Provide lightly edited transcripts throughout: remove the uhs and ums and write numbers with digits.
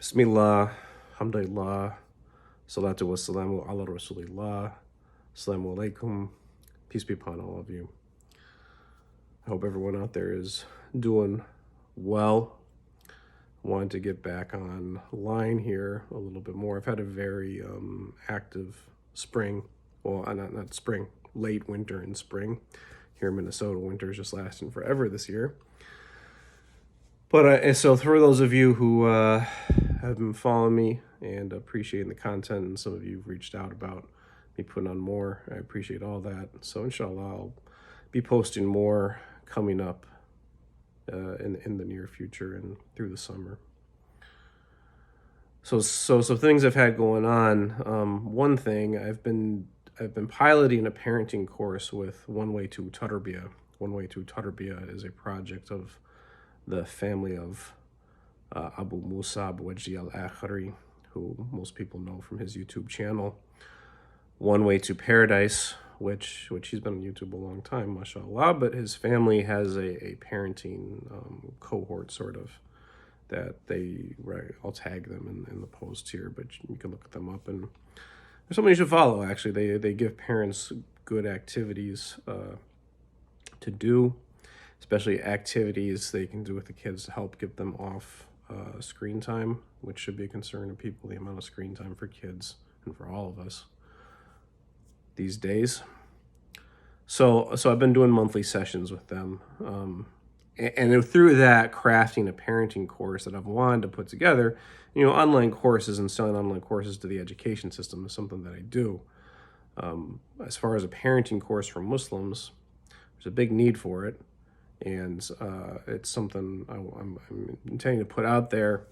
Bismillah, alhamdulillah, salatu wassalamu ala rasulillah, assalamu alaikum, peace be upon all of you. I hope everyone out there is doing well. I wanted to get back online here a little bit more. I've had a very active spring. Well, not spring, late winter and spring. Here in Minnesota, winter is just lasting forever this year. But so for those of you who have been following me and appreciating the content, and some of you have reached out about me putting on more, I appreciate all that. So inshallah, I'll be posting more coming up in the near future and through the summer. So things I've had going on. One thing I've been piloting a parenting course with One Way to Tarbiyah. One Way to Tarbiyah is a project of the family of Abu Musa Bouajdi al-Akhari, who most people know from his YouTube channel, One Way to Paradise, which he's been on YouTube a long time, mashallah, but his family has a parenting cohort, sort of, that I'll tag them in the post here, but you can look them up, and there's something you should follow, actually. They give parents good activities to do, especially activities they can do with the kids to help get them off screen time, which should be a concern of people, the amount of screen time for kids and for all of us these days. So I've been doing monthly sessions with them, and through that, crafting a parenting course that I've wanted to put together. Online courses and selling online courses to the education system is something that I do. As far as a parenting course for Muslims, there's a big need for it. And it's something I'm intending to put out there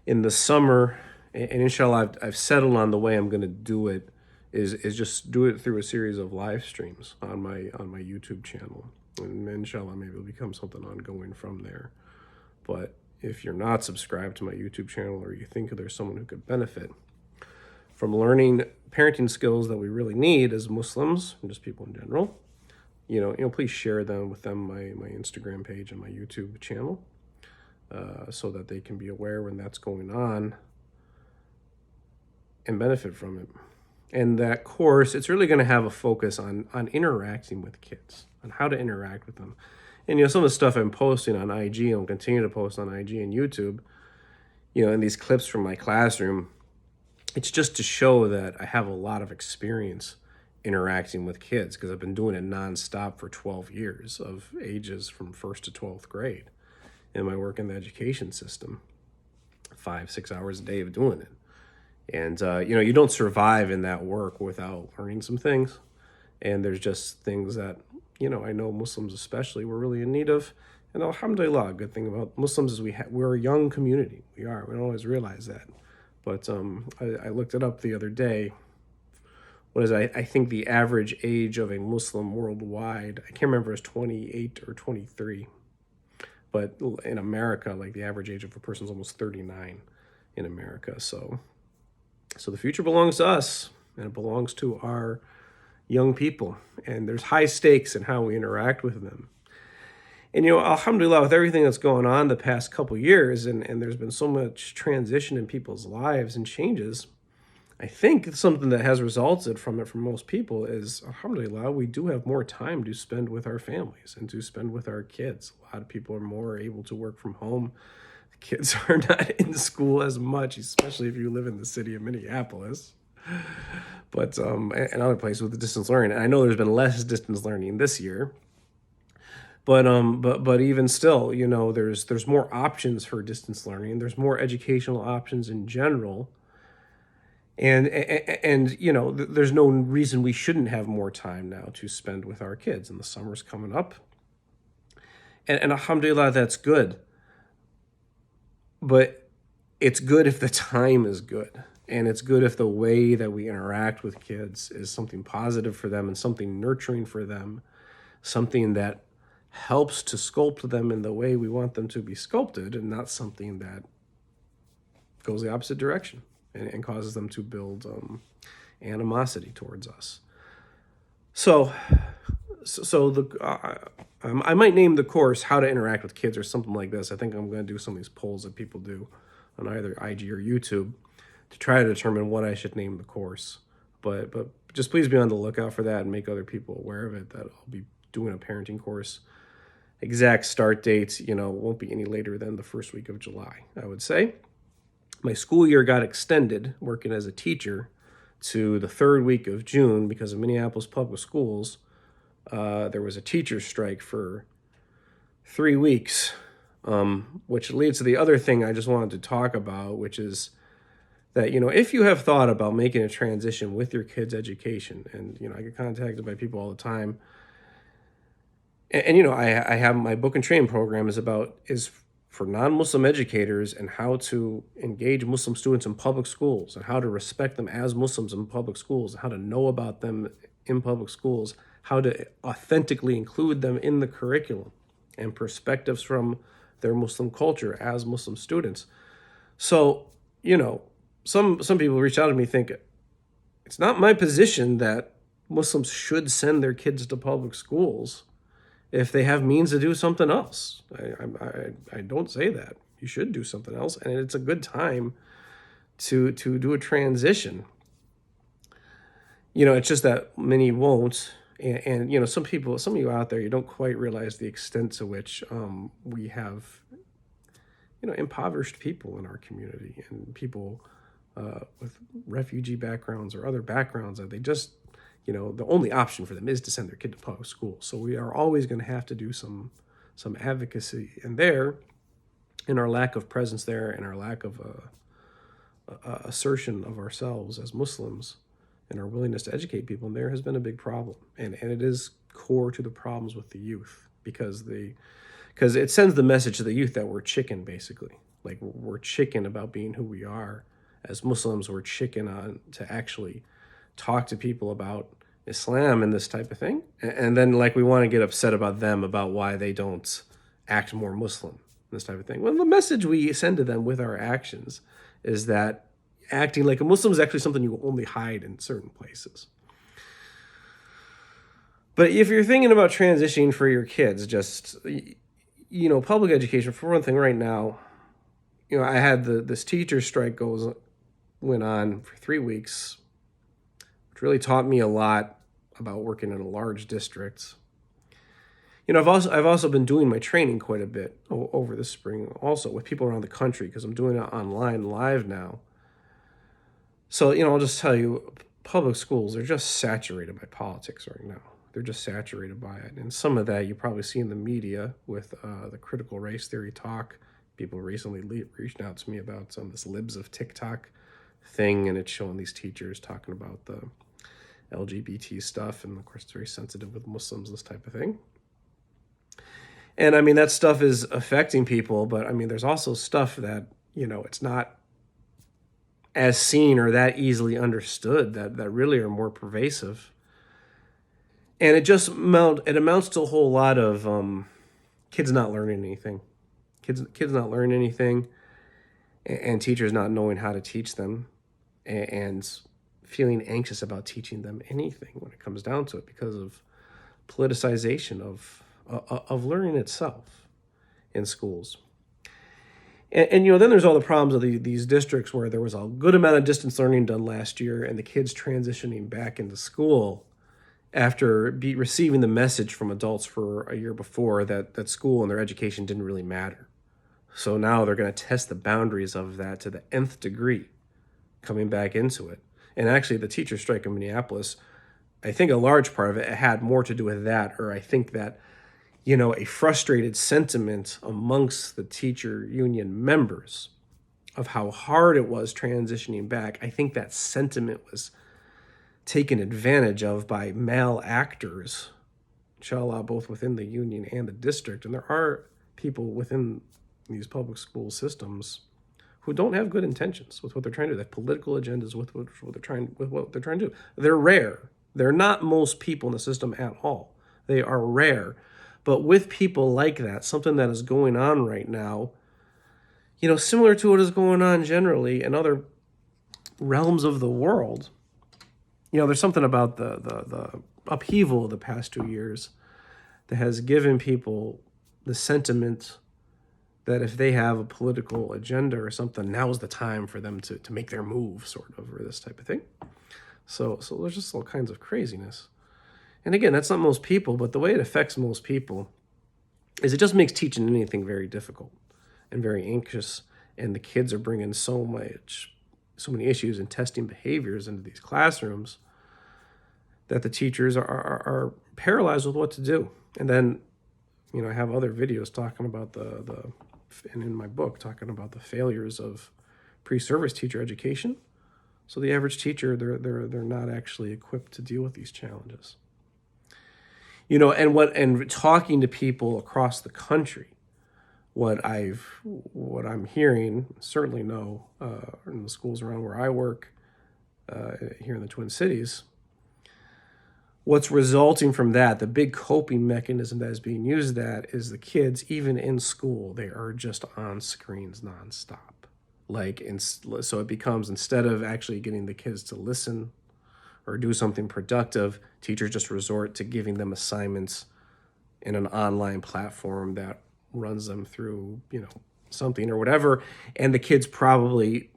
in the summer. And inshallah, I've settled on the way I'm going to do it is just do it through a series of live streams on my YouTube channel. And inshallah, maybe it'll become something ongoing from there. But if you're not subscribed to my YouTube channel, or you think there's someone who could benefit from learning parenting skills that we really need as Muslims, and just people in general, please share them with them, my Instagram page and my YouTube channel, so that they can be aware when that's going on and benefit from it. And that course, it's really going to have a focus on interacting with kids, on how to interact with them. And some of the stuff I'm posting on IG, and I'll continue to post on IG and YouTube, and these clips from my classroom, it's just to show that I have a lot of experience interacting with kids, because I've been doing it nonstop for 12 years, of ages from 1st to 12th grade in my work in the education system, 5-6 hours a day of doing it. And you don't survive in that work without learning some things. And there's just things that I know Muslims especially were really in need of. And alhamdulillah, a good thing about Muslims is we're a young community. We don't always realize that. But I looked it up the other day. What is I think the average age of a Muslim worldwide, I can't remember, is 28 or 23. But in America, like, the average age of a person is almost 39 in America. So the future belongs to us, and it belongs to our young people. And there's high stakes in how we interact with them. And alhamdulillah, with everything that's going on the past couple years, and there's been so much transition in people's lives and changes, I think something that has resulted from it for most people is, alhamdulillah, we do have more time to spend with our families and to spend with our kids. A lot of people are more able to work from home. The kids are not in school as much, especially if you live in the city of Minneapolis. But and other places with the distance learning. And I know there's been less distance learning this year. But even still, there's more options for distance learning. There's more educational options in general. And there's no reason we shouldn't have more time now to spend with our kids. And the summer's coming up. And alhamdulillah, that's good. But it's good if the time is good. And it's good if the way that we interact with kids is something positive for them and something nurturing for them, something that helps to sculpt them in the way we want them to be sculpted, and not something that goes the opposite direction and causes them to build animosity towards us. So I might name the course "How to Interact with Kids" or something like this. I think I'm going to do some of these polls that people do on either IG or YouTube to try to determine what I should name the course. But just please be on the lookout for that and make other people aware of it, that I'll be doing a parenting course. Exact start dates, won't be any later than the first week of July, I would say. My school year got extended working as a teacher to the third week of June because of Minneapolis Public Schools. There was a teacher strike for 3 weeks, which leads to the other thing I just wanted to talk about, which is that, if you have thought about making a transition with your kids' education, and, I get contacted by people all the time, and I have my book and training program is for non-Muslim educators and how to engage Muslim students in public schools and how to respect them as Muslims in public schools, how to know about them in public schools, how to authentically include them in the curriculum and perspectives from their Muslim culture as Muslim students. So, some people reach out to me think it's not my position that Muslims should send their kids to public schools if they have means to do something else. I don't say that. You should do something else, and it's a good time to do a transition. It's just that many won't, and some of you out there, you don't quite realize the extent to which we have, impoverished people in our community, and people with refugee backgrounds or other backgrounds that they just, the only option for them is to send their kid to public school. So we are always going to have to do some advocacy in our lack of presence there, and our lack of assertion of ourselves as Muslims, and our willingness to educate people. And there has been a big problem, and it is core to the problems with the youth, because it sends the message to the youth that we're chicken, basically. Like, we're chicken about being who we are as Muslims. We're chicken on to actually talk to people about Islam and this type of thing. And then, we want to get upset about them, about why they don't act more Muslim, this type of thing. Well, the message we send to them with our actions is that acting like a Muslim is actually something you only hide in certain places. But if you're thinking about transitioning for your kids, just, public education, for one thing, right now, I had this teacher strike went on for 3 weeks, which really taught me a lot about working in a large district. I've also been doing my training quite a bit over the spring, also with people around the country, because I'm doing it online live now. So, I'll just tell you, public schools are just saturated by politics right now. They're just saturated by it. And some of that you probably see in the media with the critical race theory talk. People recently reached out to me about this Libs of TikTok thing, and it's showing these teachers talking about the LGBT stuff, and of course it's very sensitive with Muslims, this type of thing. And that stuff is affecting people, but there's also stuff that, it's not as seen or that easily understood, that really are more pervasive. And it amounts to a whole lot of kids not learning anything. Kids not learning anything, and teachers not knowing how to teach them, and feeling anxious about teaching them anything when it comes down to it, because of politicization of learning itself in schools. And then there's all the problems of these districts where there was a good amount of distance learning done last year, and the kids transitioning back into school after receiving the message from adults for a year before that school and their education didn't really matter. So now they're going to test the boundaries of that to the nth degree, coming back into it. And actually, the teacher strike in Minneapolis, I think a large part of it had more to do with that, or I think that, a frustrated sentiment amongst the teacher union members of how hard it was transitioning back. I think that sentiment was taken advantage of by male actors, inshallah, both within the union and the district. And there are people within these public school systems who don't have good intentions with what they're trying to do. They have political agendas with what they're trying to do. They're rare. They're not most people in the system at all. They are rare. But with people like that, something that is going on right now, similar to what is going on generally in other realms of the world, there's something about the upheaval of the past 2 years that has given people the sentiment that if they have a political agenda or something, now's the time for them to make their move, sort of, or this type of thing. So there's just all kinds of craziness. And again, that's not most people, but the way it affects most people is it just makes teaching anything very difficult and very anxious. And the kids are bringing so many issues and testing behaviors into these classrooms that the teachers are paralyzed with what to do. And then, I have other videos talking about and in my book, talking about the failures of pre-service teacher education. So the average teacher, they're not actually equipped to deal with these challenges. And talking to people across the country, what I'm hearing, certainly know in the schools around where I work, here in the Twin Cities, what's resulting from that, the big coping mechanism that is being used, that is the kids, even in school, they are just on screens nonstop. So it becomes, instead of actually getting the kids to listen or do something productive, teachers just resort to giving them assignments in an online platform that runs them through, something or whatever. And the kids probably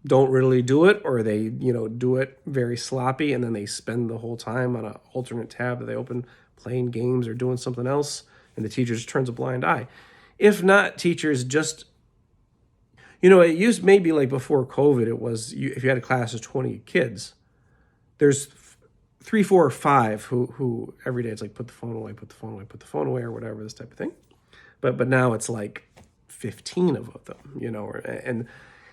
don't really do it, or they, do it very sloppy, and then they spend the whole time on an alternate tab that they open playing games or doing something else, and the teacher just turns a blind eye. If not, teachers just, it used, maybe like before COVID, it was, if you had a class of 20 kids, there's 3, 4, or 5 who every day it's like, put the phone away, put the phone away, put the phone away, or whatever, this type of thing. But now it's like 15 of them,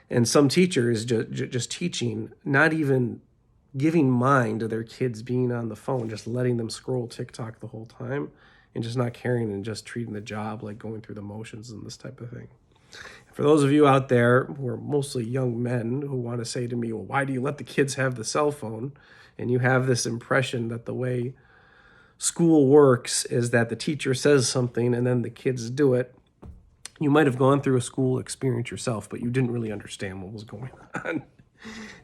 and some teachers just teaching, not even giving mind to their kids being on the phone, just letting them scroll TikTok the whole time, and just not caring, and just treating the job like going through the motions and this type of thing. For those of you out there who are mostly young men who want to say to me, well, why do you let the kids have the cell phone? And you have this impression that the way school works is that the teacher says something and then the kids do it. You might have gone through a school experience yourself, but you didn't really understand what was going on,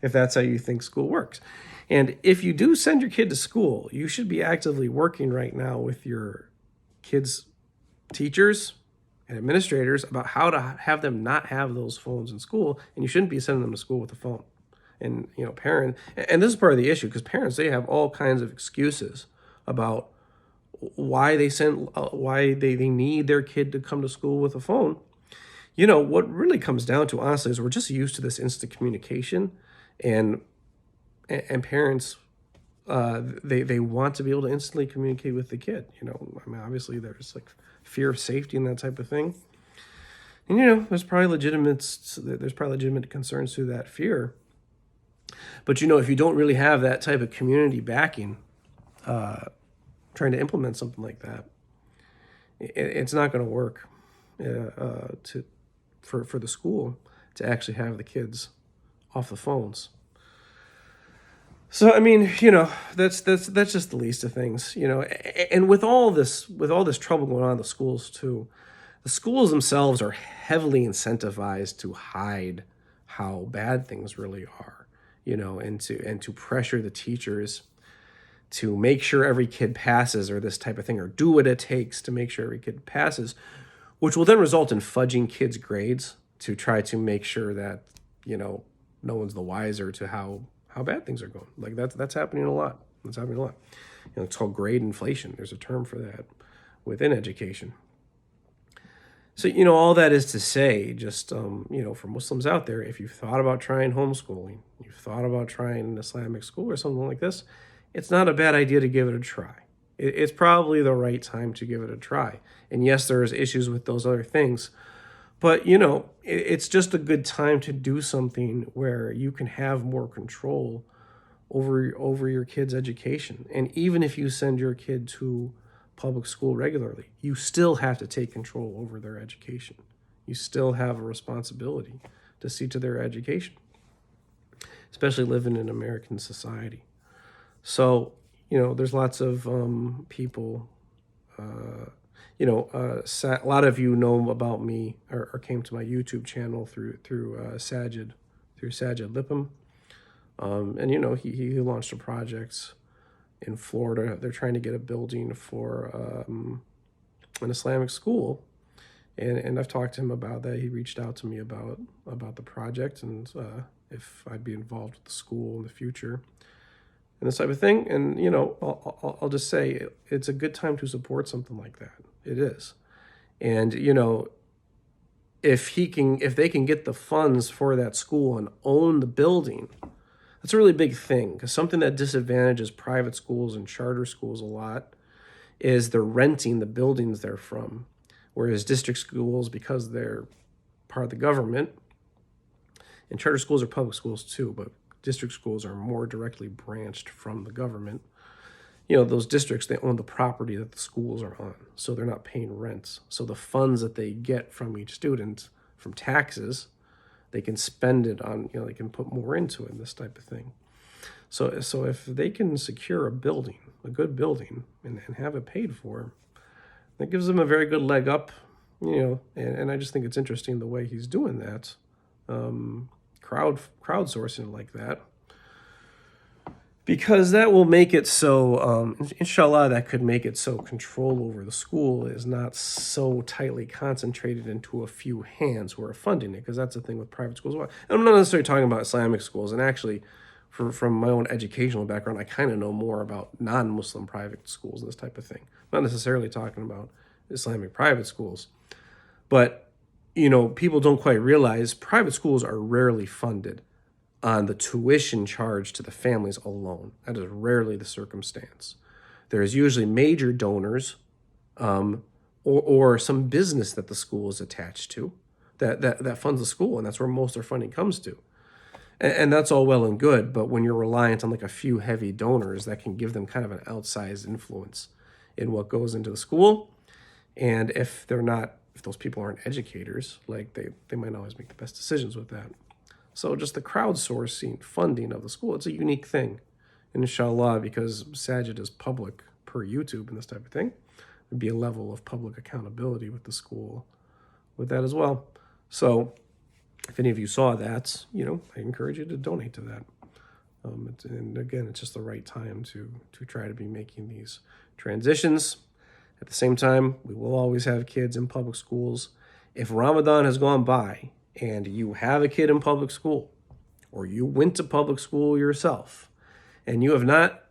if that's how you think school works. And if you do send your kid to school, you should be actively working right now with your kids' teachers and administrators about how to have them not have those phones in school, and you shouldn't be sending them to school with a phone. And, parents, and this is part of the issue, because parents, they have all kinds of excuses about why they need their kid to come to school with a phone. What really comes down to, honestly, is we're just used to this instant communication, and parents, they want to be able to instantly communicate with the kid. Obviously there's like fear of safety and that type of thing. And, there's probably legitimate concerns to that fear. But, if you don't really have that type of community backing, trying to implement something like that, it's not going to work for the school to actually have the kids off the phones. So, that's just the least of things, and with all this trouble going on in the schools too, the schools themselves are heavily incentivized to hide how bad things really are, and to pressure the teachers to make sure every kid passes, or this type of thing, or do what it takes to make sure every kid passes, which will then result in fudging kids' grades to try to make sure that, no one's the wiser to how bad things are going. Like that's happening a lot. It's called grade inflation. There's a term for that within education. So, all that is to say, just, for Muslims out there, if you've thought about trying homeschooling, you've thought about trying an Islamic school or something like this, it's not a bad idea to give it a try. It's probably the right time to give it a try. And yes, there's issues with those other things, but, it's just a good time to do something where you can have more control over your kid's education. And even if you send your kid to public school regularly, you still have to take control over their education. You still have a responsibility to see to their education, especially living in American society. So, there's lots of people, a lot of you know about me or came to my YouTube channel through Sajid Lippum. And, he launched a project in Florida. They're trying to get a building for an Islamic school. And I've talked to him about that. He reached out to me about the project, and if I'd be involved with the school in the future and this type of thing. And I'll just say it's a good time to support something like that. It is. And if they can get the funds for that school and own the building, that's a really big thing, because something that disadvantages private schools and charter schools a lot is they're renting the buildings they're from. Whereas district schools, because they're part of the government, and charter schools are public schools too, but district schools are more directly branched from the government. Those districts, they own the property that the schools are on, so they're not paying rents. So the funds that they get from each student from taxes, they can spend it on, they can put more into it and this type of thing. So if they can secure a good building, and have it paid for, that gives them a very good leg up, and I just think it's interesting the way he's doing that, crowdsourcing like that, because that will make it so, inshallah, that could make it so control over the school is not so tightly concentrated into a few hands who are funding it, because that's the thing with private schools. And I'm not necessarily talking about Islamic schools, and actually, from my own educational background, I kind of know more about non-Muslim private schools and this type of thing. I'm not necessarily talking about Islamic private schools. But, people don't quite realize private schools are rarely funded on the tuition charged to the families alone. That is rarely the circumstance. There's usually major donors, or some business that the school is attached to that funds the school, and that's where most of their funding comes to. And that's all well and good, but when you're reliant on like a few heavy donors, that can give them kind of an outsized influence in what goes into the school. And if those people aren't educators, like they might not always make the best decisions with that. So just the crowdsourcing funding of the school, it's a unique thing. And inshallah, because Sajid is public per YouTube and this type of thing, there'd be a level of public accountability with the school with that as well. So if any of you saw that, I encourage you to donate to that. And again, it's just the right time to try to be making these transitions. At the same time, we will always have kids in public schools. If Ramadan has gone by and you have a kid in public school, or you went to public school yourself, and you have not,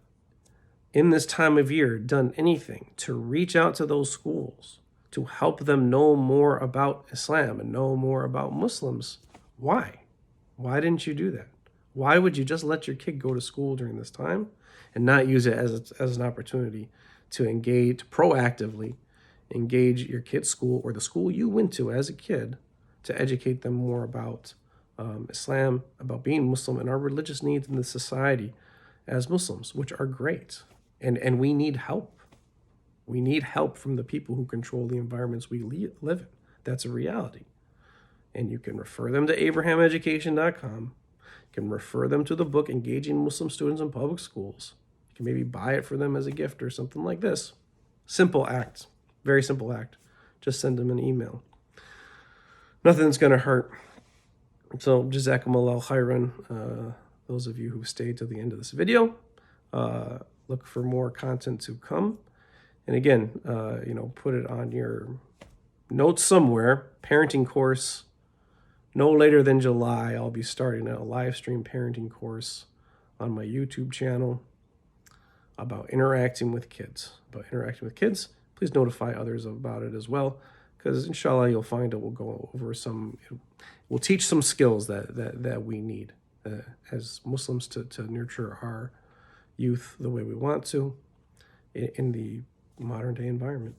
in this time of year, done anything to reach out to those schools to help them know more about Islam and know more about Muslims, why? Why didn't you do that? Why would you just let your kid go to school during this time and not use it as an opportunity to engage, proactively engage your kid's school or the school you went to as a kid to educate them more about Islam, about being Muslim, and our religious needs in the society as Muslims, which are great. And we need help. We need help from the people who control the environments we live in. That's a reality. And you can refer them to abrahameducation.com. You can refer them to the book, Engaging Muslim Students in Public Schools. You can maybe buy it for them as a gift or something like this. Simple act. Very simple act. Just send them an email. Nothing's going to hurt. So, jazakumullahu khairan. Those of you who stayed to the end of this video, look for more content to come. And again, put it on your notes somewhere. Parenting course, no later than July. I'll be starting a live stream parenting course on my YouTube channel about interacting with kids. Please notify others about it as well, because inshallah you'll find it will go over we'll teach some skills that we need as Muslims to nurture our youth the way we want to in the modern day environment.